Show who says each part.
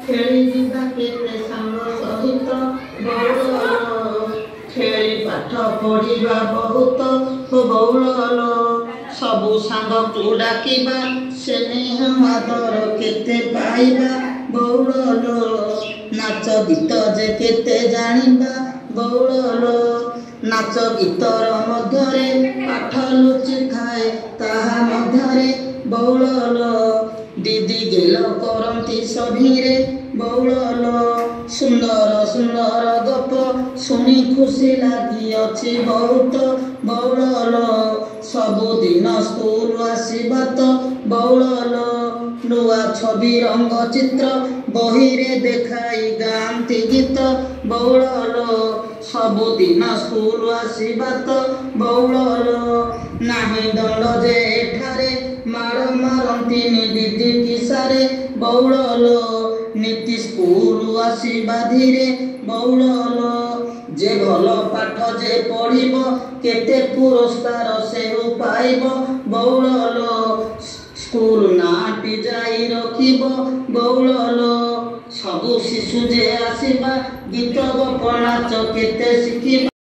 Speaker 1: ଖେଳିଯିବା କେତେ ସାଙ୍ଗ ସହିତ ବଉଳ ଖେଳି ପାଠ ପଢ଼ିବା ବହୁତ ବଉଳ ସବୁ ସାଙ୍ଗକୁ ଡାକିବା ସ୍ନେହ ଆଦର କେତେ ପାଇବା ବଉଳ ନାଚ ଗୀତ ଯେ କେତେ ଜାଣିବା ବଉଳ ନାଚ ଗୀତର ମଧ୍ୟରେ ପାଠ ଲୁଚି ଥାଏ ତାହା ମଧ୍ୟରେ ବଉଳ ଦିଦି ଗେଲ କରନ୍ତି ସଭିରେ ବଉଳ ସୁନ୍ଦର ସୁନ୍ଦର ଗପ ଶୁଣି ଖୁସି ଲାଗିଅଛି ବହୁତ ବଉଳ ସବୁଦିନ ସ୍କୁଲ ଆସିବା ତ ବଉଳ ନୂଆ ଛବି ରଙ୍ଗ ଚିତ୍ର ବହିରେ ଦେଖାଇ ଗାଆନ୍ତି ଗୀତ ବଉଳ ସବୁଦିନ ସ୍କୁଲ ଆସିବା ତ ବଉଳ ନାହିଁ ଦଣ୍ଡ ଯେ ଏଠାରେ ମାଡ଼ ମାରନ୍ତିନି ଦିଦି କିସାରେ ବଉଳ ନୀତି ସ୍କୁଲ ଆସିବା ଧୀରେ ବଉଳ ଯେ ଭଲ ପାଠ ଯେ ପଢ଼ିବ କେତେ ପୁରସ୍କାର ସେ ପାଇବ ବଉଳ ସ୍କୁଲ ନାଁଟି ଯାଇ ରଖିବ ବଉଳ ସବୁ ଶିଶୁ ଯେ ଆସିବା ଗୀତ ଗପ ନାଚ କେତେ ଶିଖିବା।